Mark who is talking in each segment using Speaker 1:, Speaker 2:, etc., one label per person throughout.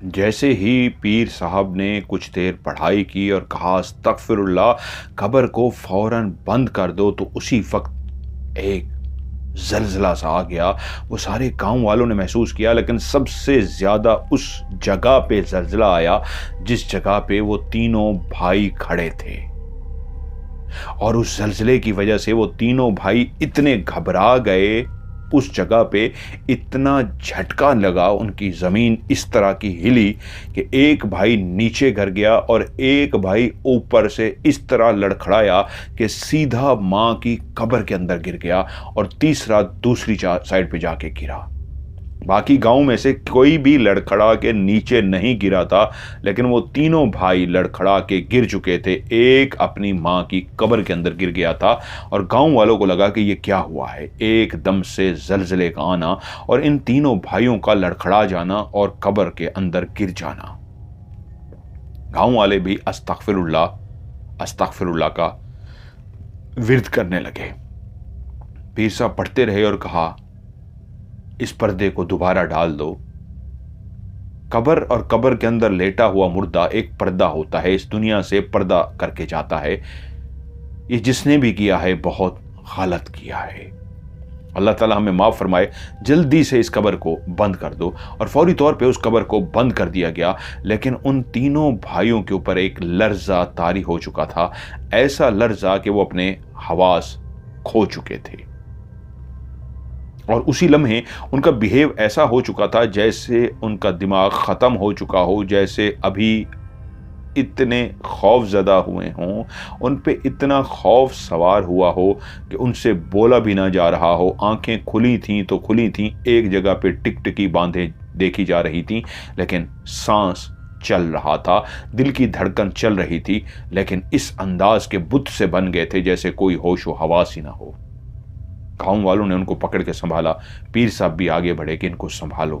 Speaker 1: जैसे ही पीर साहब ने कुछ देर पढ़ाई की और कहा अस्तगफिरुल्लाह, कब्र को फौरन बंद कर दो, तो उसी वक्त एक जलजला सा आ गया। वो सारे गांव वालों ने महसूस किया, लेकिन सबसे ज्यादा उस जगह पे जलजला आया जिस जगह पे वो तीनों भाई खड़े थे। और उस जलजले की वजह से वो तीनों भाई इतने घबरा गए, उस जगह पे इतना झटका लगा, उनकी जमीन इस तरह की हिली कि एक भाई नीचे गिर गया और एक भाई ऊपर से इस तरह लड़खड़ाया कि सीधा मां की कब्र के अंदर गिर गया, और तीसरा दूसरी साइड पे जाके गिरा। बाकी गांव में से कोई भी लड़खड़ा के नीचे नहीं गिरा था, लेकिन वो तीनों भाई लड़खड़ा के गिर चुके थे। एक अपनी मां की कब्र के अंदर गिर गया था, और गांव वालों को लगा कि ये क्या हुआ है। एकदम से जलजले का आना और इन तीनों भाइयों का लड़खड़ा जाना और कब्र के अंदर गिर जाना। गांव वाले भी अस्तगफिरुल्लाह अस्तगफिरुल्लाह का विर्द करने लगे। पीर साहब पढ़ते रहे और कहा, इस पर्दे को दोबारा डाल दो। कब्र और कब्र के अंदर लेटा हुआ मुर्दा एक पर्दा होता है, इस दुनिया से पर्दा करके जाता है। ये जिसने भी किया है बहुत गलत किया है। अल्लाह ताला हमें माफ फरमाए। जल्दी से इस कब्र को बंद कर दो। और फौरी तौर पे उस कब्र को बंद कर दिया गया, लेकिन उन तीनों भाइयों के ऊपर एक लर्जा तारी हो चुका था। ऐसा लर्जा कि वो अपने हवास खो चुके थे, और उसी लम्हे उनका बिहेव ऐसा हो चुका था जैसे उनका दिमाग ख़त्म हो चुका हो, जैसे अभी इतने खौफजदा हुए हों, उन पे इतना खौफ सवार हुआ हो कि उनसे बोला भी ना जा रहा हो। आंखें खुली थीं तो खुली थीं, एक जगह पे टिकटिकी बांधे देखी जा रही थीं, लेकिन सांस चल रहा था, दिल की धड़कन चल रही थी, लेकिन इस अंदाज के बुत से बन गए थे जैसे कोई होश व हवास ही ना हो। गांव वालों ने उनको पकड़ के संभाला। पीर साहब भी आगे बढ़े कि इनको संभालो।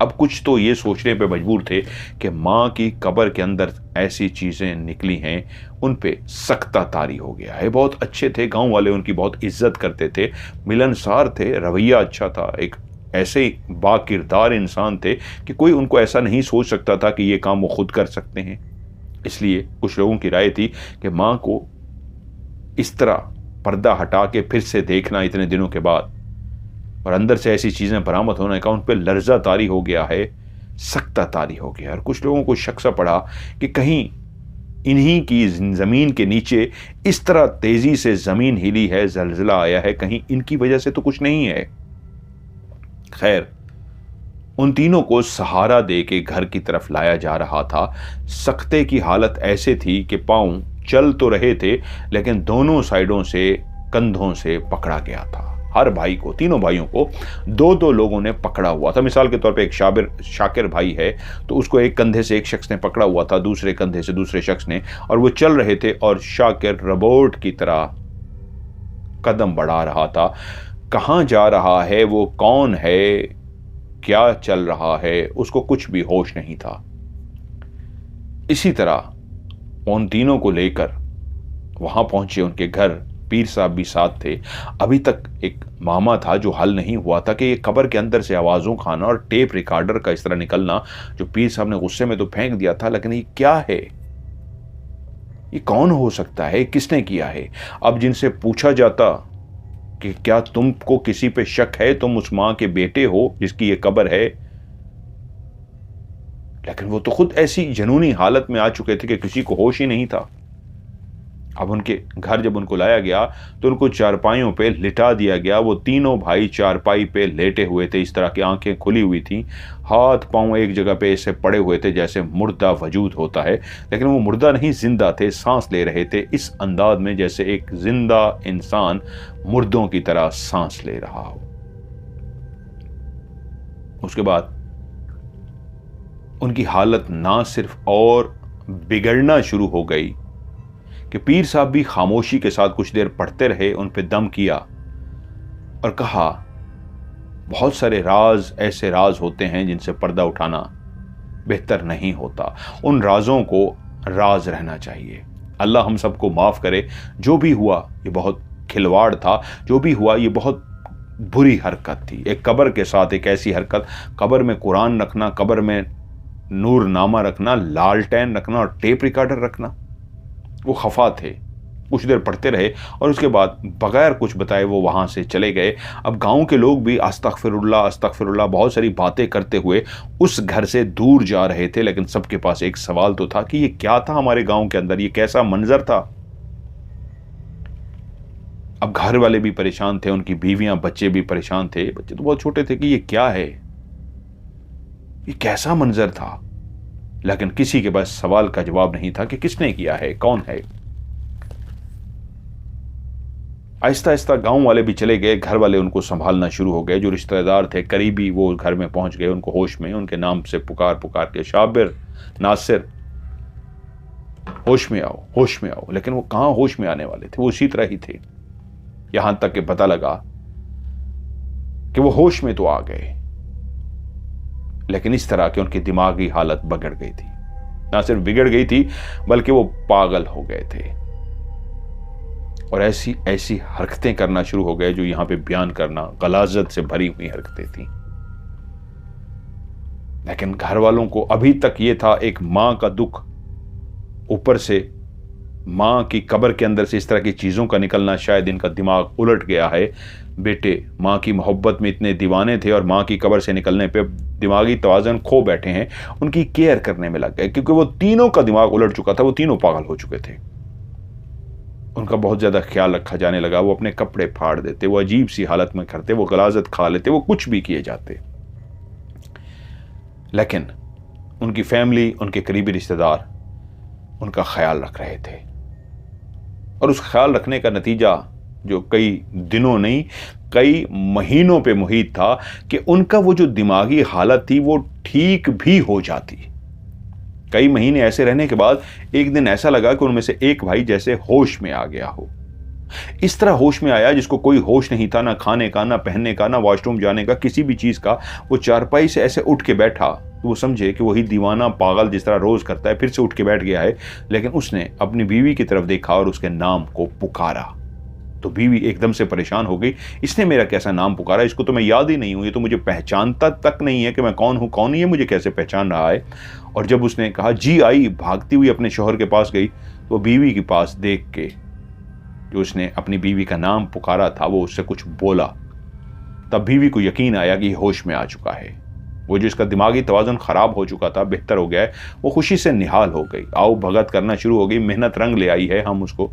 Speaker 1: अब कुछ तो ये सोचने पे मजबूर थे कि मां की कब्र के अंदर ऐसी चीजें निकली हैं, उन पे सख्ता तारी हो गया है। बहुत अच्छे थे गांव वाले, उनकी बहुत इज्जत करते थे, मिलनसार थे, रवैया अच्छा था, एक ऐसे बाकिरदार इंसान थे कि कोई उनको ऐसा नहीं सोच सकता था कि ये काम वो खुद कर सकते हैं। इसलिए कुछ लोगों की राय थी कि मां को इस तरह पर्दा हटा के फिर से देखना इतने दिनों के बाद, और अंदर से ऐसी चीजें बरामद होने का उन पर लर्जा तारी हो गया है, सख्ता तारी हो गया। और कुछ लोगों को शक सा पड़ा कि कहीं इन्हीं की जमीन के नीचे इस तरह तेजी से जमीन हिली है, जलजला आया है, कहीं इनकी वजह से तो कुछ नहीं है। खैर, उन तीनों को सहारा दे के घर की तरफ लाया जा रहा था। सख्ते की हालत ऐसे थी कि पांव चल तो रहे थे, लेकिन दोनों साइडों से कंधों से पकड़ा गया था। हर भाई को, तीनों भाइयों को दो दो लोगों ने पकड़ा हुआ था। मिसाल के तौर पे एक शाकिर भाई है, तो उसको एक कंधे से एक शख्स ने पकड़ा हुआ था, दूसरे कंधे से दूसरे शख्स ने, और वो चल रहे थे। और शाकिर रोबोट की तरह कदम बढ़ा रहा था। कहाँ जा रहा है, वो कौन है, क्या चल रहा है, उसको कुछ भी होश नहीं था। इसी तरह उन तीनों को लेकर वहां पहुंचे उनके घर। पीर साहब भी साथ थे। अभी तक एक मामा था जो हल नहीं हुआ था कि ये कब्र के अंदर से आवाजों का आना और टेप रिकॉर्डर का इस तरह निकलना, जो पीर साहब ने गुस्से में तो फेंक दिया था, लेकिन ये क्या है, ये कौन हो सकता है, किसने किया है। अब जिनसे पूछा जाता कि क्या तुमको किसी पे शक है, तुम उस मां के बेटे हो जिसकी ये कब्र है, लेकिन वो तो खुद ऐसी जनूनी हालत में आ चुके थे कि किसी को होश ही नहीं था। अब उनके घर जब उनको लाया गया तो उनको चारपाइयों पे लिटा दिया गया। वो तीनों भाई चारपाई पे लेटे हुए थे, इस तरह की आंखें खुली हुई थी, हाथ पांव एक जगह पे ऐसे पड़े हुए थे जैसे मुर्दा वजूद होता है, लेकिन वो मुर्दा नहीं, जिंदा थे, सांस ले रहे थे इस अंदाज में जैसे एक जिंदा इंसान मुर्दों की तरह सांस ले रहा हो। उसके बाद उनकी हालत ना सिर्फ और बिगड़ना शुरू हो गई कि पीर साहब भी खामोशी के साथ कुछ देर पढ़ते रहे, उन पे दम किया और कहा, बहुत सारे राज ऐसे राज होते हैं जिनसे पर्दा उठाना बेहतर नहीं होता। उन राजों को राज रहना चाहिए। अल्लाह हम सबको माफ करे। जो भी हुआ ये बहुत खिलवाड़ था, जो भी हुआ ये बहुत बुरी हरकत थी। एक कब्र के साथ एक ऐसी हरकत, कब्र में कुरान रखना, कब्र में नूरनामा रखना, लालटेन रखना और टेप रिकॉर्डर रखना। वो खफा थे, कुछ देर पढ़ते रहे और उसके बाद बगैर कुछ बताए वो वहाँ से चले गए। अब गांव के लोग भी अस्तगफिरुल्लाह अस्तगफिरुल्लाह बहुत सारी बातें करते हुए उस घर से दूर जा रहे थे, लेकिन सबके पास एक सवाल तो था कि ये क्या था हमारे गांव के अंदर, ये कैसा मंजर था। अब घर वाले भी परेशान थे, उनकी बीवियां बच्चे भी परेशान थे। बच्चे तो बहुत छोटे थे कि ये क्या है, ये कैसा मंजर था, लेकिन किसी के पास सवाल का जवाब नहीं था कि किसने किया है, कौन है। आहिस्ता आहिस्ता गांव वाले भी चले गए, घर वाले उनको संभालना शुरू हो गए। जो रिश्तेदार थे करीबी वो घर में पहुंच गए, उनको होश में उनके नाम से पुकार पुकार के शाबिर, नासिर, होश में आओ, होश में आओ। लेकिन वो कहां होश में आने वाले थे, वो उसी तरह ही थे। यहां तक कि पता लगा कि वो होश में तो आ गए, लेकिन इस तरह कि उनकी दिमागी हालत बिगड़ गई थी। ना सिर्फ बिगड़ गई थी बल्कि वो पागल हो गए थे और ऐसी ऐसी हरकतें करना शुरू हो गए जो यहां पे बयान करना गलाजत से भरी हुई हरकतें थी। लेकिन घर वालों को अभी तक ये था, एक मां का दुख, ऊपर से मां की कब्र के अंदर से इस तरह की चीजों का निकलना, शायद इनका दिमाग उलट गया है। बेटे मां की मोहब्बत में इतने दीवाने थे और मां की कब्र से निकलने पे दिमागी तवाज़ुन खो बैठे हैं, उनकी केयर करने में लग गए, क्योंकि वो तीनों का दिमाग उलट चुका था, वो तीनों पागल हो चुके थे। उनका बहुत ज्यादा ख्याल रखा जाने लगा। वो अपने कपड़े फाड़ देते, वो अजीब सी हालत में करते, वो गलाजत खा लेते, वो कुछ भी किए जाते। लेकिन उनकी फैमिली, उनके करीबी रिश्तेदार उनका ख्याल रख रहे थे और उस ख्याल रखने का नतीजा जो कई दिनों नहीं कई महीनों पे मुहित था कि उनका वो जो दिमागी हालत थी वो ठीक भी हो जाती। कई महीने ऐसे रहने के बाद एक दिन ऐसा लगा कि उनमें से एक भाई जैसे होश में आ गया हो। इस तरह होश में आया जिसको कोई होश नहीं था, ना खाने का, ना पहनने का, ना वॉशरूम जाने का, किसी भी चीज का। वो चारपाई से ऐसे उठ के बैठा तो वो समझे कि वही दीवाना पागल जिस तरह रोज करता है फिर से उठ के बैठ गया है। लेकिन उसने अपनी बीवी की तरफ देखा और उसके नाम को पुकारा तो बीवी एकदम से परेशान हो गई। इसने मेरा कैसा नाम पुकारा, इसको तो मैं याद ही नहीं हूं, ये तो मुझे पहचानता तक नहीं है कि मैं कौन हूं, कौन नहीं है, मुझे कैसे पहचान रहा है। और जब उसने कहा जी आई, भागती हुई अपने शौहर के पास गई तो बीवी के पास देख के जो उसने अपनी बीवी का नाम पुकारा था वो उससे कुछ बोला। तब बीवी को यकीन आया कि होश में आ चुका है। वो जो इसका दिमागी तवाज़ुन खराब हो चुका था, बेहतर हो गया है, वो खुशी से निहाल हो गई, आओ भगत करना शुरू हो गई। मेहनत रंग ले आई है, हम उसको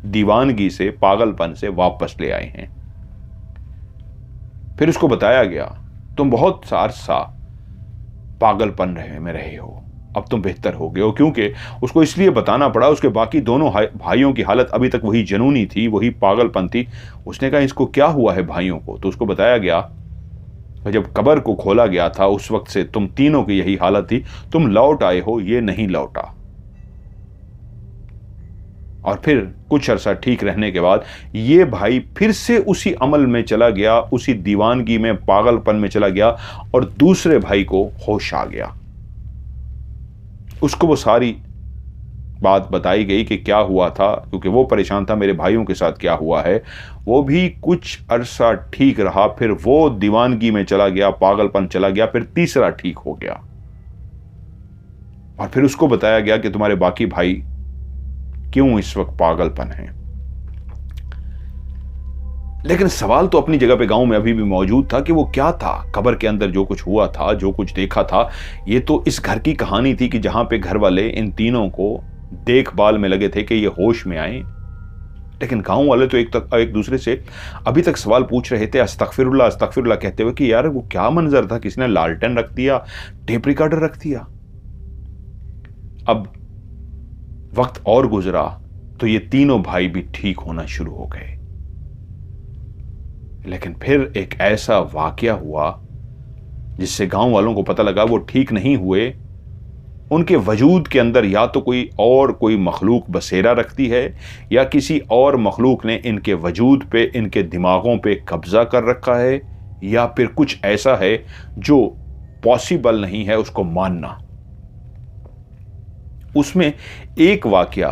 Speaker 1: दीवानगी से, पागलपन से वापस ले आए हैं। फिर उसको बताया गया तुम बहुत अरसा पागलपन में रहे हो, अब तुम बेहतर हो गए हो। क्योंकि उसको इसलिए बताना पड़ा, उसके बाकी दोनों भाइयों की हालत अभी तक वही जनूनी थी, वही पागलपन थी। उसने कहा इसको क्या हुआ है भाइयों को, तो उसको बताया गया जब कब्र को खोला गया था उस वक्त से तुम तीनों की यही हालत थी, तुम लौट आए हो, ये नहीं लौटा। और फिर कुछ अरसा ठीक रहने के बाद ये भाई फिर से उसी अमल में चला गया, उसी दीवानगी में, पागलपन में चला गया और दूसरे भाई को होश आ गया। उसको वो सारी बात बताई गई कि क्या हुआ था, क्योंकि वो परेशान था मेरे भाइयों के साथ क्या हुआ है। वो भी कुछ अरसा ठीक रहा, फिर वो दीवानगी में चला गया, पागलपन चला गया, फिर तीसरा ठीक हो गया। और फिर उसको बताया गया कि तुम्हारे बाकी भाई क्यों इस वक्त पागलपन है। लेकिन सवाल तो अपनी जगह पे गांव में अभी भी मौजूद था कि वो क्या था, कब्र के अंदर जो कुछ हुआ था, जो कुछ देखा था, ये तो इस घर की कहानी थी कि जहां पे घर वाले इन तीनों को देखभाल में लगे थे कि ये होश में आए। लेकिन गांव वाले तो एक दूसरे से अभी तक सवाल पूछ रहे थे, अस्तगफिरुल्लाह अस्तगफिरुल्लाह कहते हुए कि यार वो क्या मंजर था, किसने लालटेन रख दिया, टेप रिकॉर्डर रख दिया। अब वक्त और गुजरा तो ये तीनों भाई भी ठीक होना शुरू हो गए। लेकिन फिर एक ऐसा वाकया हुआ जिससे गांव वालों को पता लगा वो ठीक नहीं हुए। उनके वजूद के अंदर या तो कोई मखलूक बसेरा रखती है या किसी और मखलूक ने इनके वजूद पे, इनके दिमागों पे कब्जा कर रखा है, या फिर कुछ ऐसा है जो पॉसिबल नहीं है उसको मानना। उसमें एक वाकया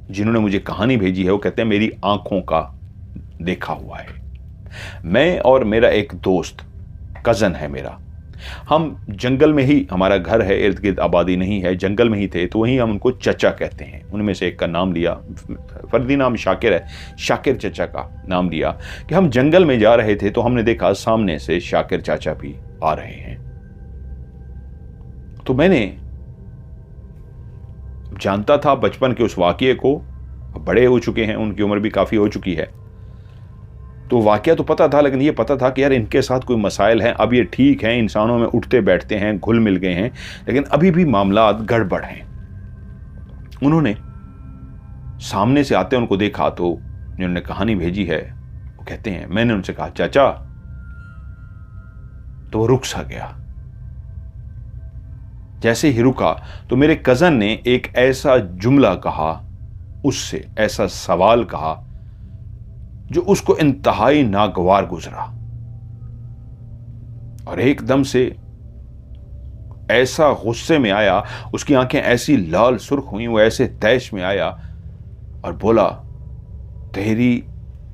Speaker 1: जिन्होंने मुझे कहानी भेजी है वो कहते हैं मेरी आंखों का देखा हुआ है। मैं और मेरा एक दोस्त, कजन है मेरा, हम जंगल में ही, हमारा घर है, इर्द गिर्द आबादी नहीं है, जंगल में ही थे, तो वहीं हम उनको चचा कहते हैं। उनमें से एक का नाम लिया, फर्दी नाम शाकिर है, शाकिर चचा का नाम लिया कि हम जंगल में जा रहे थे तो हमने देखा सामने से शाकिर चाचा भी आ रहे हैं। तो मैंने जानता था बचपन के उस वाकये को, बड़े हो चुके हैं, उनकी उम्र भी काफी हो चुकी है, तो वाकया तो पता था, लेकिन ये पता था कि यार इनके साथ कोई मसाइल हैं। अब ये ठीक हैं, इंसानों में उठते बैठते हैं, घुल मिल गए हैं, लेकिन अभी भी मामलात गड़बड़ हैं। उन्होंने सामने से आते उनको देखा तो जिन्होंने कहानी भेजी है वो कहते हैं, मैंने उनसे कहा चाचा, तो वो रुक सा गया। जैसे ही रुका तो मेरे कजन ने एक ऐसा जुमला कहा, उससे ऐसा सवाल कहा जो उसको इंतहाई नागवार गुजरा, और एकदम से ऐसा गुस्से में आया, उसकी आंखें ऐसी लाल सुर्ख हुई, वो ऐसे तैश में आया और बोला, तेरी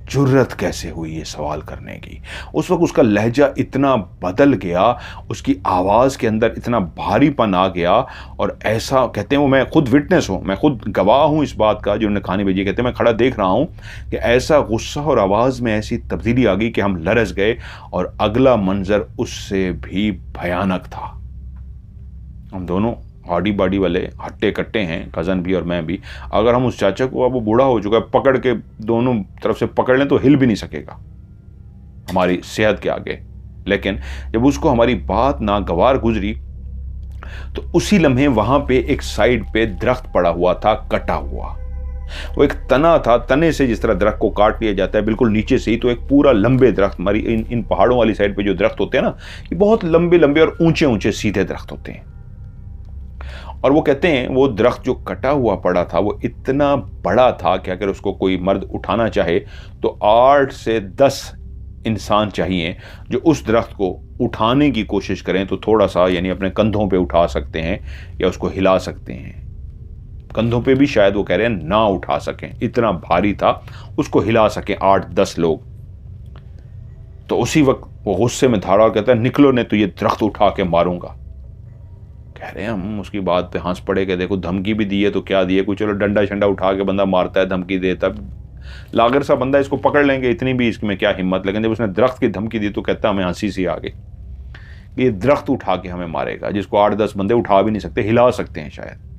Speaker 1: जुर्रत कैसे हुई ये सवाल करने की। उस वक्त उसका लहजा इतना बदल गया, उसकी आवाज़ के अंदर इतना भारीपन आ गया, और ऐसा कहते हैं, वो मैं खुद विटनेस हूँ, मैं खुद गवाह हूँ इस बात का, जो उन्होंने कहानी भेजी, कहते हैं मैं खड़ा देख रहा हूँ कि ऐसा गुस्सा और आवाज़ में ऐसी तब्दीली आ गई कि हम लरस गए, और अगला मंजर उससे भी भयानक था। हम दोनों हाडी बाडी वाले हट्टे कट्टे हैं, कज़न भी और मैं भी। अगर हम उस चाचा को, अब वो बूढ़ा हो चुका है, पकड़ के दोनों तरफ से पकड़ लें तो हिल भी नहीं सकेगा हमारी सेहत के आगे। लेकिन जब उसको हमारी बात नागवार गुजरी तो उसी लम्हे वहां पे एक साइड पे दरख्त पड़ा हुआ था, कटा हुआ। वो एक तना था, तने से जिस तरह दरख्त को काट लिया जाता है बिल्कुल नीचे से ही, तो एक पूरा लंबे दरख्त, हमारी इन पहाड़ों वाली साइड पे जो दरख्त होते हैं ना, ये बहुत लंबे लंबे और ऊंचे ऊंचे सीधे दरख्त होते हैं। और वो कहते हैं वो दरख्त जो कटा हुआ पड़ा था वो इतना बड़ा था कि अगर उसको कोई मर्द उठाना चाहे तो 8 से 10 इंसान चाहिए जो उस दरख्त को उठाने की कोशिश करें तो थोड़ा सा, यानी अपने कंधों पे उठा सकते हैं या उसको हिला सकते हैं। कंधों पे भी शायद वो कह रहे हैं ना उठा सकें, इतना भारी था, उसको हिला सकें 8-10 लोग। तो उसी वक्त वो गुस्से में धाड़ा और कहता है, निकलो ने तो ये दरख्त उठा के मारूंगा। कह रहे हैं हम उसकी बात पे हंस पड़े कि देखो धमकी भी दी है तो क्या दी है, कोई चलो डंडा शंडा उठा के बंदा मारता है, धमकी देता, लागर सा बंदा, इसको पकड़ लेंगे, इतनी भी इसमें क्या हिम्मत। लेकिन जब उसने दरख्त की धमकी दी तो कहता हमें हंसी सी आ गई, ये दरख्त उठा के हमें मारेगा, जिसको 8-10 बंदे उठा भी नहीं सकते, हिला सकते हैं शायद।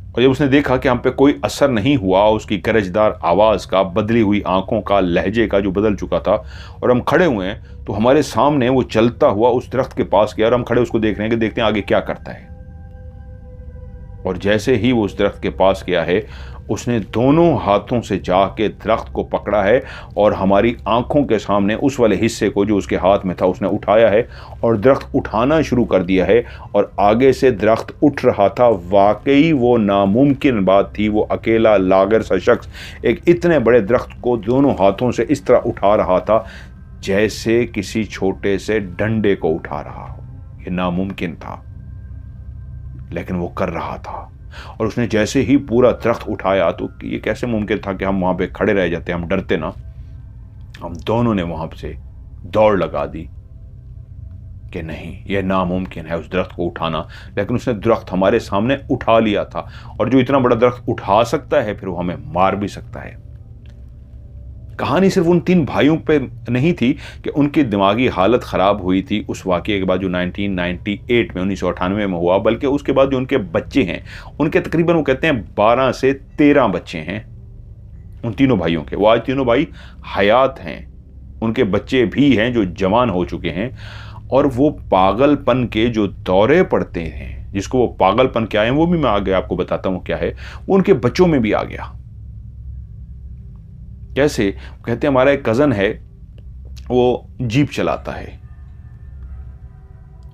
Speaker 1: और जब उसने देखा कि हम पे कोई असर नहीं हुआ, उसकी गरजदार आवाज़ का, बदली हुई आंखों का, लहजे का जो बदल चुका था, और हम खड़े हुए हैं, तो हमारे सामने वो चलता हुआ उस दरख्त के पास गया और हम खड़े उसको देख रहे हैं कि देखते हैं आगे क्या करता है। और जैसे ही वो उस दरख्त के पास गया है, उसने दोनों हाथों से जाके दरख्त को पकड़ा है और हमारी आंखों के सामने उस वाले हिस्से को जो उसके हाथ में था उसने उठाया है और दरख्त उठाना शुरू कर दिया है, और आगे से दरख्त उठ रहा था। वाकई वो नामुमकिन बात थी, वो अकेला लागर सा शख्स एक इतने बड़े दरख्त को दोनों हाथों से इस तरह उठा रहा था जैसे किसी छोटे से डंडे को उठा रहा हो। ये नामुमकिन था, लेकिन वो कर रहा था। और उसने जैसे ही पूरा दरख्त उठाया तो ये कैसे मुमकिन था कि हम वहां पे खड़े रह जाते, हम डरते ना। हम दोनों ने वहां से दौड़ लगा दी कि नहीं, यह नामुमकिन है उस दरख्त को उठाना। लेकिन उसने दरख्त हमारे सामने उठा लिया था, और जो इतना बड़ा दरख्त उठा सकता है फिर वो हमें मार भी सकता है। कहानी सिर्फ उन 3 भाइयों पे नहीं थी कि उनकी दिमागी हालत ख़राब हुई थी उस वाक़ये के बाद जो 1998 में 1998 में हुआ, बल्कि उसके बाद जो उनके बच्चे हैं, उनके तकरीबन वो कहते हैं 12 से 13 बच्चे हैं उन तीनों भाइयों के। वो आज तीनों भाई हयात हैं, उनके बच्चे भी हैं जो जवान हो चुके हैं, और वो पागलपन के जो दौरे पड़ते हैं, जिसको वो पागलपन क्या है वो भी मैं आगे आपको बताता हूँ क्या है, वो उनके बच्चों में भी आ गया। कैसे? कहते हैं हमारा एक कज़न है, वो जीप चलाता है।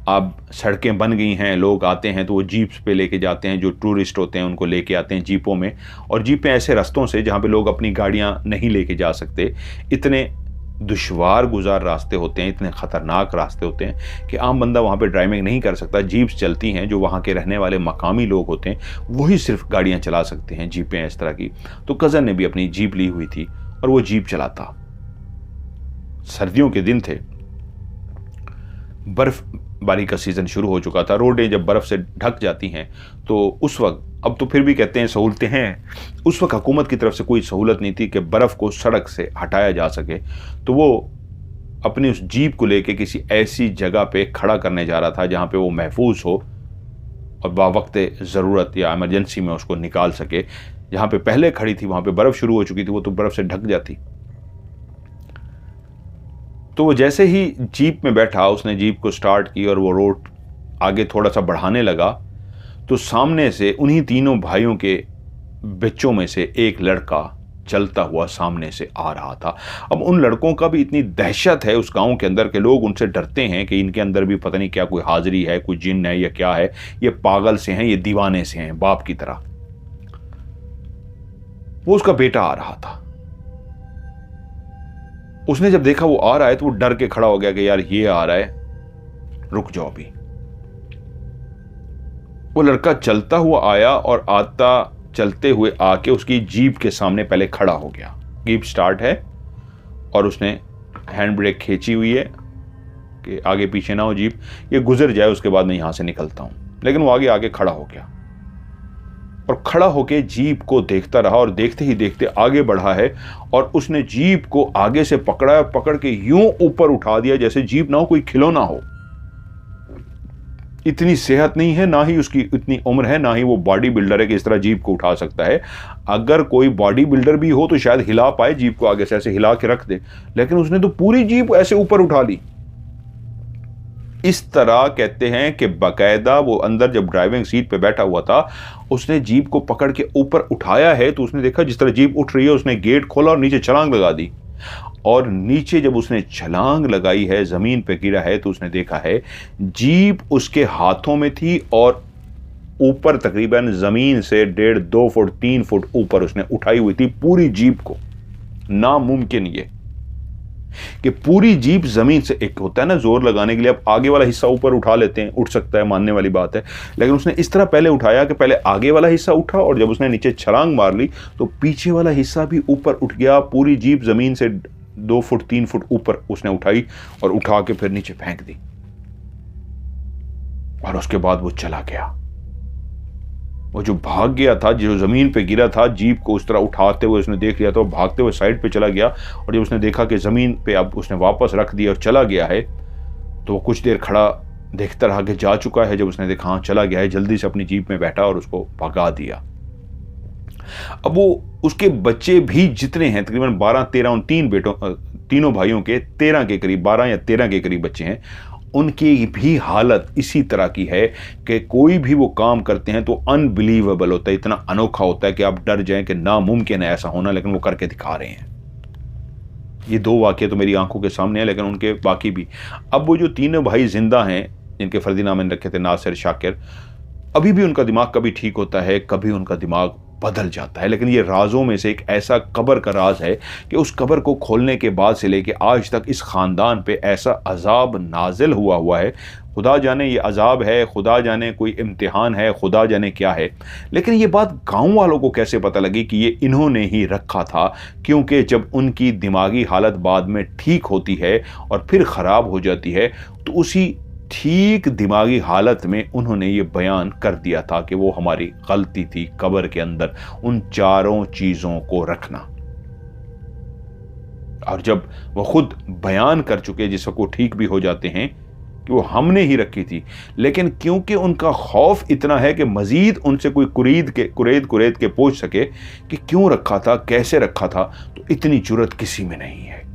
Speaker 1: अब सड़कें बन गई हैं, लोग आते हैं तो वो जीप्स पे लेके जाते हैं, जो टूरिस्ट होते हैं उनको लेके आते हैं जीपों में। और जीपें ऐसे रास्तों से जहाँ पे लोग अपनी गाड़ियाँ नहीं लेके जा सकते, इतने दुश्वार गुजार रास्ते होते हैं, इतने ख़तरनाक रास्ते होते हैं कि आम बंदा वहाँ पे ड्राइविंग नहीं कर सकता। जीप्स चलती हैं, जो वहाँ के रहने वाले मकामी लोग होते हैं वही सिर्फ गाड़ियाँ चला सकते हैं, जीपें इस तरह की। तो कज़न ने भी अपनी जीप ली हुई थी और वो जीप चलाता। सर्दियों के दिन थे, बर्फबारी का सीज़न शुरू हो चुका था। रोडें जब बर्फ़ से ढक जाती हैं तो उस वक्त, अब तो फिर भी कहते हैं सहूलतें हैं, उस वक्त हुकूमत की तरफ से कोई सहूलत नहीं थी कि बर्फ़ को सड़क से हटाया जा सके। तो वो अपनी उस जीप को लेके किसी ऐसी जगह पे खड़ा करने जा रहा था जहाँ पे वो महफूज हो और बावक्त ज़रूरत या इमरजेंसी में उसको निकाल सके। जहाँ पे पहले खड़ी थी वहाँ पे बर्फ़ शुरू हो चुकी थी, वो तो बर्फ़ से ढक जाती। तो वो जैसे ही जीप में बैठा, उसने जीप को स्टार्ट की और वो रोड आगे थोड़ा सा बढ़ाने लगा, तो सामने से उन्हीं तीनों भाइयों के बच्चों में से एक लड़का चलता हुआ सामने से आ रहा था। अब उन लड़कों का भी इतनी दहशत है उस गांव के अंदर के लोग उनसे डरते हैं कि इनके अंदर भी पता नहीं क्या कोई हाजिरी है, कोई जिन्न है या क्या है, ये पागल से हैं, ये दीवाने से हैं, बाप की तरह। वो उसका बेटा आ रहा था। उसने जब देखा वो आ रहा है तो वो डर के खड़ा हो गया कि यार ये आ रहा है, रुक जाओ अभी। वो लड़का चलता हुआ आया और आता चलते हुए आके उसकी जीप के सामने पहले खड़ा हो गया। जीप स्टार्ट है और उसने हैंड ब्रेक खींची हुई है कि आगे पीछे ना हो जीप, ये गुजर जाए उसके बाद मैं यहां से निकलता हूं। लेकिन वो आगे आके खड़ा हो गया और खड़ा होके जीप को देखता रहा और देखते ही देखते आगे बढ़ा है और उसने जीप को आगे से पकड़ा, पकड़ के यूं ऊपर उठा दिया जैसे जीप ना हो कोई खिलौना हो। इतनी सेहत नहीं है, ना ही उसकी इतनी उम्र है, ना ही वो बॉडी बिल्डर है कि इस तरह जीप को उठा सकता है। अगर कोई बॉडी बिल्डर भी हो तो शायद हिला पाए जीप को, आगे से ऐसे हिला के रख दे, लेकिन उसने तो पूरी जीप ऐसे ऊपर उठा ली। इस तरह कहते हैं कि बाकायदा वो अंदर जब ड्राइविंग सीट पे बैठा हुआ था, उसने जीप को पकड़ के ऊपर उठाया है तो उसने देखा जिस तरह जीप उठ रही है, उसने गेट खोला और नीचे छलांग लगा दी। और नीचे जब उसने छलांग लगाई है, जमीन पे गिरा है, तो उसने देखा है जीप उसके हाथों में थी और ऊपर तकरीबन जमीन से 1.5-2 फुट 3 फुट ऊपर उसने उठाई हुई थी पूरी जीप को। नामुमकिन ये कि पूरी जीप जमीन से, एक होता है ना जोर लगाने के लिए आप आगे वाला हिस्सा ऊपर उठा लेते हैं, उठ सकता है, मानने वाली बात है, लेकिन उसने इस तरह पहले उठाया कि पहले आगे वाला हिस्सा उठा और जब उसने नीचे छलांग मार ली तो पीछे वाला हिस्सा भी ऊपर उठ गया। पूरी जीप जमीन से 2 फुट 3 फुट ऊपर उसने उठाई और उठा के फिर नीचे फेंक दी और उसके बाद वो चला गया। वो जो भाग गया था, जो जमीन पे गिरा था, जीप को उस तरह उठाते हुए उसने देख लिया था, वो भागते हुए साइड पे चला गया और जब उसने देखा कि जमीन पे अब उसने वापस रख दिया और चला गया है तो वो कुछ देर खड़ा देखता रहा कि जा चुका है। जब उसने देखा हाँ चला गया है, जल्दी से अपनी जीप में बैठा और उसको भगा दिया। अब वो उसके बच्चे भी जितने हैं तकरीबन 12-13, उन तीनों भाइयों के 13 के करीब, 12 या 13 के करीब बच्चे हैं, उनकी भी हालत इसी तरह की है कि कोई भी वो काम करते हैं तो अनबिलीवेबल होता है, इतना अनोखा होता है कि आप डर जाएं कि नामुमकिन है ऐसा होना, लेकिन वो करके दिखा रहे हैं। ये 2 वाक़ये तो मेरी आंखों के सामने हैं, लेकिन उनके बाकी भी। अब वो जो तीनों भाई जिंदा हैं जिनके फर्जी नाम मैंने रखे थे नासिर, शाकिर, अभी भी उनका दिमाग कभी ठीक होता है, कभी उनका दिमाग बदल जाता है। लेकिन ये राजों में से एक ऐसा कब्र का राज है कि उस कब्र को खोलने के बाद से लेके आज तक इस खानदान पे ऐसा अजाब नाजिल हुआ है। खुदा जाने ये अजाब है, खुदा जाने कोई इम्तिहान है, खुदा जाने क्या है। लेकिन ये बात गांव वालों को कैसे पता लगी कि ये इन्होंने ही रखा था? क्योंकि जब उनकी दिमागी हालत बाद में ठीक होती है और फिर ख़राब हो जाती है तो उसी ठीक दिमागी हालत में उन्होंने ये बयान कर दिया था कि वो हमारी गलती थी कब्र के अंदर उन 4 चीज़ों को रखना। और जब वो खुद बयान कर चुके, जिस वक्त वो ठीक भी हो जाते हैं कि वो हमने ही रखी थी, लेकिन क्योंकि उनका खौफ इतना है कि मजीद उनसे कोई कुरेद के पूछ सके कि क्यों रखा था, कैसे रखा था, तो इतनी जुर्रत किसी में नहीं है।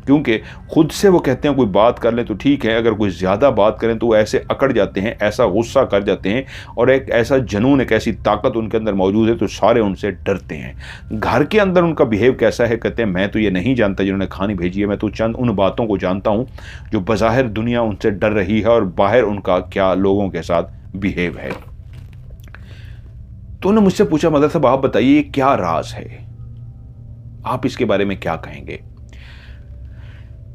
Speaker 1: क्योंकि खुद से वो कहते हैं कोई बात कर लें तो ठीक है, अगर कोई ज़्यादा बात करें तो वो ऐसे अकड़ जाते हैं, ऐसा गुस्सा कर जाते हैं और एक ऐसा जुनून, एक ऐसी ताकत उनके अंदर मौजूद है तो सारे उनसे डरते हैं। घर के अंदर उनका बिहेव कैसा है, कहते हैं मैं तो ये नहीं जानता जिन्होंने खानी भेजी है, मैं तो चंद उन बातों को जानता हूँ जो बज़ाहिर दुनिया उनसे डर रही है और बाहर उनका क्या लोगों के साथ बिहेव है। तो उन्होंने मुझसे पूछा मदर साहब आप बताइए क्या राज है, आप इसके बारे में क्या कहेंगे?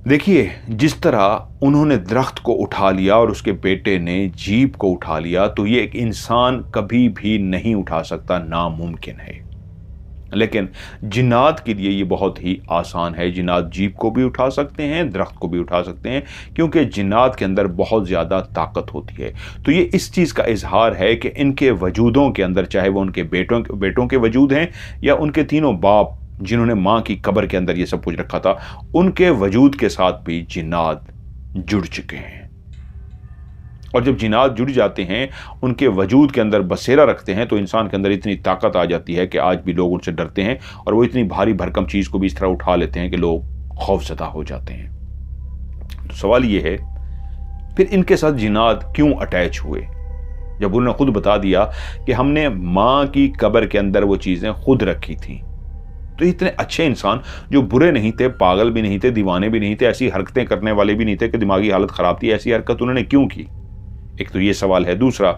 Speaker 1: देखिए, जिस तरह उन्होंने दरख्त को उठा लिया और उसके बेटे ने जीप को उठा लिया, तो ये एक इंसान कभी भी नहीं उठा सकता, नामुमकिन है। लेकिन जिन्नात के लिए ये बहुत ही आसान है। जिन्नात जीप को भी उठा सकते हैं, दरख्त को भी उठा सकते हैं, क्योंकि जिन्नात के अंदर बहुत ज़्यादा ताकत होती है। तो ये इस चीज़ का इजहार है कि इनके वजूदों के अंदर, चाहे वो उनके बेटों के वजूद हैं या उनके तीनों बाप जिन्होंने माँ की कब्र के अंदर ये सब कुछ रखा था, उनके वजूद के साथ भी जिन्नात जुड़ चुके हैं। और जब जिन्नात जुड़ जाते हैं, उनके वजूद के अंदर बसेरा रखते हैं, तो इंसान के अंदर इतनी ताकत आ जाती है कि आज भी लोग उनसे डरते हैं और वो इतनी भारी भरकम चीज़ को भी इस तरह उठा लेते हैं कि लोग खौफजदा हो जाते हैं। तो सवाल ये है, फिर इनके साथ जिन्नात क्यों अटैच हुए? जब उन्होंने खुद बता दिया कि हमने माँ की कब्र के अंदर वो चीज़ें खुद रखी थी, तो इतने अच्छे इंसान जो बुरे नहीं थे, पागल भी नहीं थे, दीवाने भी नहीं थे, ऐसी हरकतें करने वाले भी नहीं थे कि दिमागी हालत ख़राब थी, ऐसी हरकत उन्होंने क्यों की? एक तो ये सवाल है। दूसरा,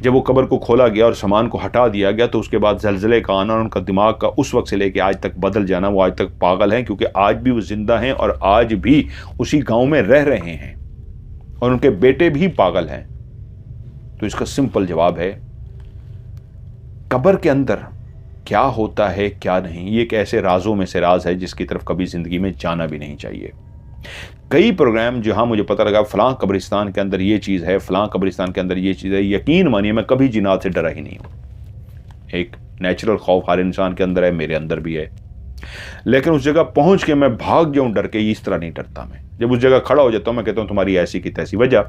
Speaker 1: जब वो कब्र को खोला गया और सामान को हटा दिया गया, तो उसके बाद जलजले का आना और उनका दिमाग का उस वक्त से लेके आज तक बदल जाना, वो आज तक पागल हैं, क्योंकि आज भी वो जिंदा हैं और आज भी उसी गांव में रह रहे हैं और उनके बेटे भी पागल हैं। तो इसका सिंपल जवाब है, कब्र के अंदर क्या होता है क्या नहीं, ये एक ऐसे राजों में से राज है जिसकी तरफ कभी जिंदगी में जाना भी नहीं चाहिए। कई प्रोग्राम जहां मुझे पता लगा फलां कब्रिस्तान के अंदर ये चीज़ है, फलां कब्रिस्तान के अंदर ये चीज़ है, यकीन मानिए मैं कभी जिन्नात से डरा ही नहीं हूं। एक नेचुरल खौफ हर इंसान के अंदर है, मेरे अंदर भी है, लेकिन उस जगह पहुंच के मैं भाग जाऊं डर के, इस तरह नहीं डरता मैं। जब उस जगह खड़ा हो जाता हूं, मैं कहता हूं तुम्हारी ऐसी की तैसी। वजह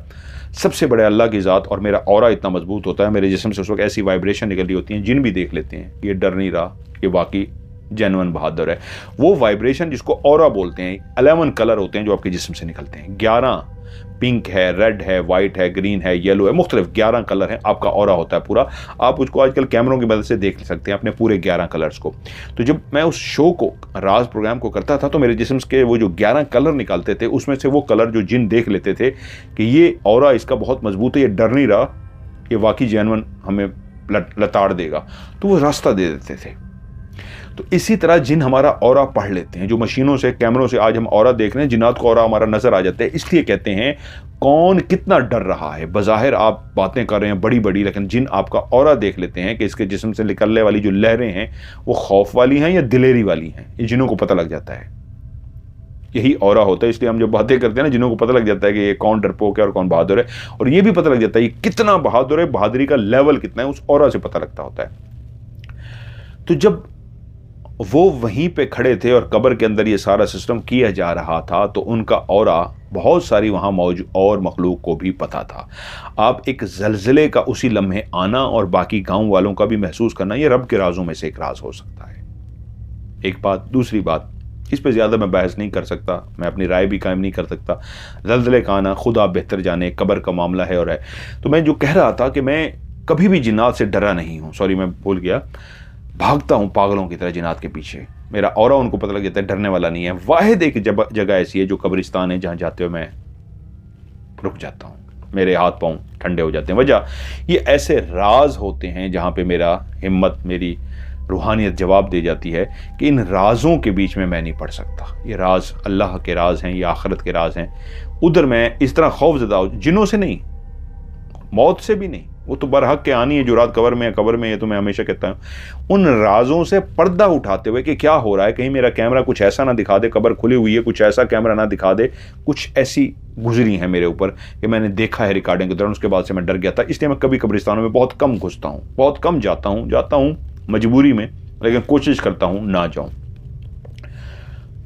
Speaker 1: सबसे बड़े अल्लाह की ज़ात, और मेरा ऑरा इतना मजबूत होता है, मेरे जिस्म से उस वक्त ऐसी वाइब्रेशन निकल रही होती है, जिन भी देख लेते हैं ये डर नहीं रहा, ये वाकई जेन्युइन बहादुर है। वो वाइब्रेशन जिसको ऑरा बोलते हैं, 11 कलर होते हैं जो आपके जिस्म से निकलते हैं। 11 पिंक है, रेड है, वाइट है, ग्रीन है, येलो है, मुख्तलिफ 11 कलर हैं। आपका ऑरा होता है पूरा। आप उसको आजकल कैमरों की मदद से देख सकते हैं अपने पूरे 11 कलर्स को। तो जब मैं उस शो को, राज प्रोग्राम को करता था, तो मेरे जिस्म के वो जो 11 कलर निकलते थे, उसमें से वो कलर जो जिन देख लेते थे कि ये ऑरा इसका बहुत मजबूत है, ये डर नहीं रहा, ये वाकई जेन्युइन हमें लताड़ देगा, तो वो रास्ता दे देते थे। तो इसी तरह जिन हमारा ऑरा पढ़ लेते हैं, जो मशीनों से, कैमरों से आज हम ऑरा देख रहे हैं, जिन्नात को ऑरा हमारा नजर आ जाता है। इसलिए कहते हैं कौन कितना डर रहा है। बज़ाहिर आप बातें कर रहे हैं बड़ी बड़ी, लेकिन जिन आपका ऑरा देख लेते हैं कि इसके जिस्म से निकलने वाली जो लहरें हैं वो खौफ वाली हैं या दिलेरी वाली हैं, ये जिन्हों को पता लग जाता है। यही ऑरा होता है। इसलिए हम जब बातें करते हैं ना, जिन्हों को पता लग जाता है कि ये कौन डरपोक है और कौन बहादुर है, और ये भी पता लग जाता है ये कितना बहादुर है, बहादुरी का लेवल कितना है, उस ऑरा से पता लगता होता है। तो जब वो वहीं पे खड़े थे और कब्र के अंदर ये सारा सिस्टम किया जा रहा था, तो उनका ऑरा बहुत सारी वहाँ मौजूद और मखलूक को भी पता था। आप एक ज़लज़ले का उसी लम्हे आना और बाकी गांव वालों का भी महसूस करना, ये रब के राजों में से एक राज हो सकता है। एक बात। दूसरी बात, इस पे ज़्यादा मैं बहस नहीं कर सकता, मैं अपनी राय भी कायम नहीं कर सकता। ज़लज़ले का आना खुद आप बेहतर जाने, कब्र का मामला है और है। तो मैं जो कह रहा था कि मैं कभी भी जिन्नात से डरा नहीं हूँ। सॉरी, मैं भूल गया। भागता हूँ पागलों की तरह जिन्नात के पीछे। मेरा ऑरा उनको पता लग जाता है, डरने वाला नहीं है। वाहिद एक जगह ऐसी है जो कब्रिस्तान है, जहाँ जाते हुए मैं रुक जाता हूँ, मेरे हाथ पाँव ठंडे हो जाते हैं। वजह ये ऐसे राज होते हैं जहाँ पे मेरा हिम्मत, मेरी रूहानियत जवाब दे जाती है कि इन राजों के बीच में मैं नहीं पढ़ सकता। ये राज अल्लाह के राज हैं, ये आखिरत के राज हैं। उधर मैं इस तरह खौफजदा हूँ, जिन्हों से नहीं, मौत से भी नहीं, वो तो बरहक के आनी है जो रात कब्र में है, कब्र में है। तो मैं हमेशा कहता हूँ उन राजों से पर्दा उठाते हुए कि क्या हो रहा है, कहीं मेरा कैमरा कुछ ऐसा ना दिखा दे, कब्र खुली हुई है, कुछ ऐसा कैमरा ना दिखा दे। कुछ ऐसी गुजरी है मेरे ऊपर कि मैंने देखा है रिकॉर्डिंग के दौरान, उसके बाद से मैं डर गया था। इसलिए मैं कभी कब्रिस्तानों में बहुत कम घुसता हूँ, बहुत कम जाता हूँ मजबूरी में, लेकिन कोशिश करता हूँ ना जाऊँ।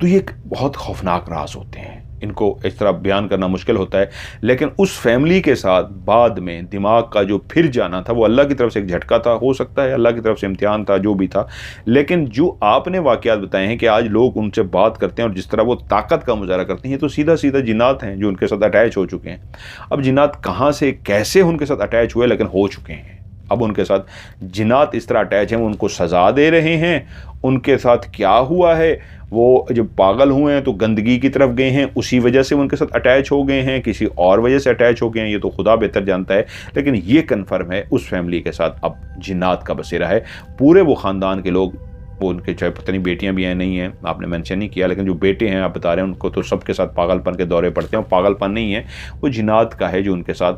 Speaker 1: तो ये एक बहुत खौफनाक राज होते हैं, इनको इस तरह बयान करना मुश्किल होता है। लेकिन उस फैमिली के साथ बाद में दिमाग का जो फिर जाना था, वो अल्लाह की तरफ से एक झटका था, हो सकता है अल्लाह की तरफ से इम्तिहान था, जो भी था। लेकिन जो आपने वाक़यात बताए हैं कि आज लोग उनसे बात करते हैं और जिस तरह वो ताकत का मुजाहरा करते हैं, तो सीधा सीधा जिन्नात हैं जो उनके साथ अटैच हो चुके हैं। अब जिन्नात कहाँ से कैसे उनके साथ अटैच हुए, लेकिन हो चुके हैं। अब उनके साथ जिन्नात इस तरह अटैच हैं, वो उनको सज़ा दे रहे हैं। उनके साथ क्या हुआ है, वो जब पागल हुए हैं तो गंदगी की तरफ गए हैं, उसी वजह से उनके साथ अटैच हो गए हैं, किसी और वजह से अटैच हो गए हैं, ये तो खुदा बेहतर जानता है। लेकिन ये कन्फर्म है उस फैमिली के साथ अब जिन्नात का बसेरा है। पूरे वो ख़ानदान के लोग वो उनके चाहे पता नहीं बेटियां भी हैं नहीं हैं, आपने मेंशन नहीं किया, लेकिन जो बेटे हैं आप बता रहे हैं उनको तो सबके साथ पागलपन के दौरे पड़ते हैं। पागलपन नहीं है, वो जिनात का है जो उनके साथ,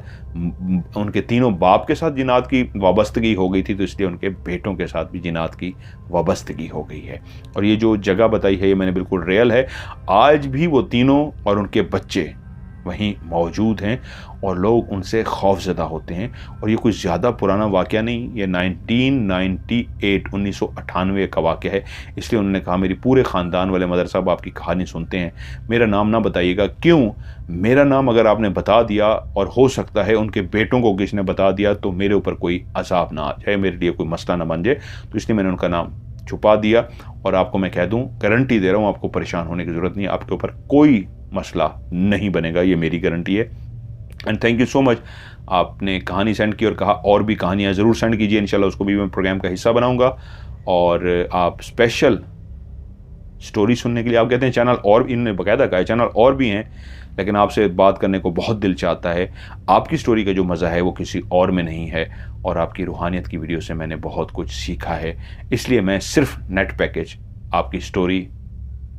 Speaker 1: उनके तीनों बाप के साथ जिनात की वाबस्तगी हो गई थी, तो इसलिए उनके बेटों के साथ भी जिनात की वाबस्तगी हो गई है। और ये जो जगह बताई है ये मैंने बिल्कुल रियल है। आज भी वो तीनों और उनके बच्चे वहीं मौजूद हैं और लोग उनसे खौफजदा होते हैं। और ये कुछ ज़्यादा पुराना वाक़या नहीं, ये 1998 का वाक़या है। इसलिए उन्होंने कहा मेरी पूरे ख़ानदान वाले मदर साहब आपकी कहानी सुनते हैं, मेरा नाम ना बताइएगा। क्यों? मेरा नाम अगर आपने बता दिया और हो सकता है उनके बेटों को किसी ने बता दिया तो मेरे ऊपर कोई अजाब ना आ जाए, मेरे लिए कोई मसला ना बन जाए, तो इसलिए मैंने उनका नाम छुपा दिया। और आपको मैं कह दूं, गारंटी दे रहा हूं, आपको परेशान होने की ज़रूरत नहीं है, आपके ऊपर कोई मसला नहीं बनेगा, ये मेरी गारंटी है। And thank you so much, आपने कहानी सेंड की और कहा और भी कहानियाँ ज़रूर सेंड कीजिए, इंशाल्लाह उसको भी मैं प्रोग्राम का हिस्सा बनाऊंगा। और आप स्पेशल स्टोरी सुनने के लिए, आप कहते हैं चैनल और, इनने बाकायदा कहा है चैनल और भी हैं, लेकिन आपसे बात करने को बहुत दिल चाहता है। आपकी स्टोरी का जो मज़ा है वो किसी और में नहीं है, और आपकी रूहानियत की वीडियो से मैंने बहुत कुछ सीखा है। इसलिए मैं सिर्फ नेट पैकेज आपकी स्टोरी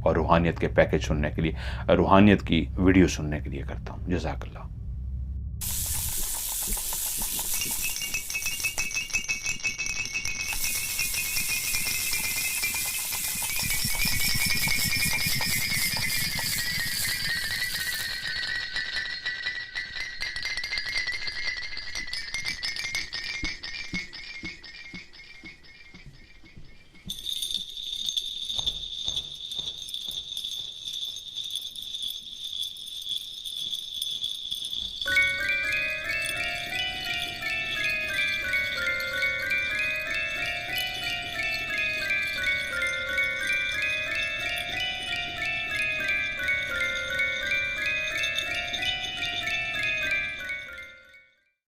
Speaker 1: और रूहानियत के पैकेज सुनने के लिए, रूहानियत की वीडियो सुनने के लिए करता हूँ। जज़ाकल्लाह।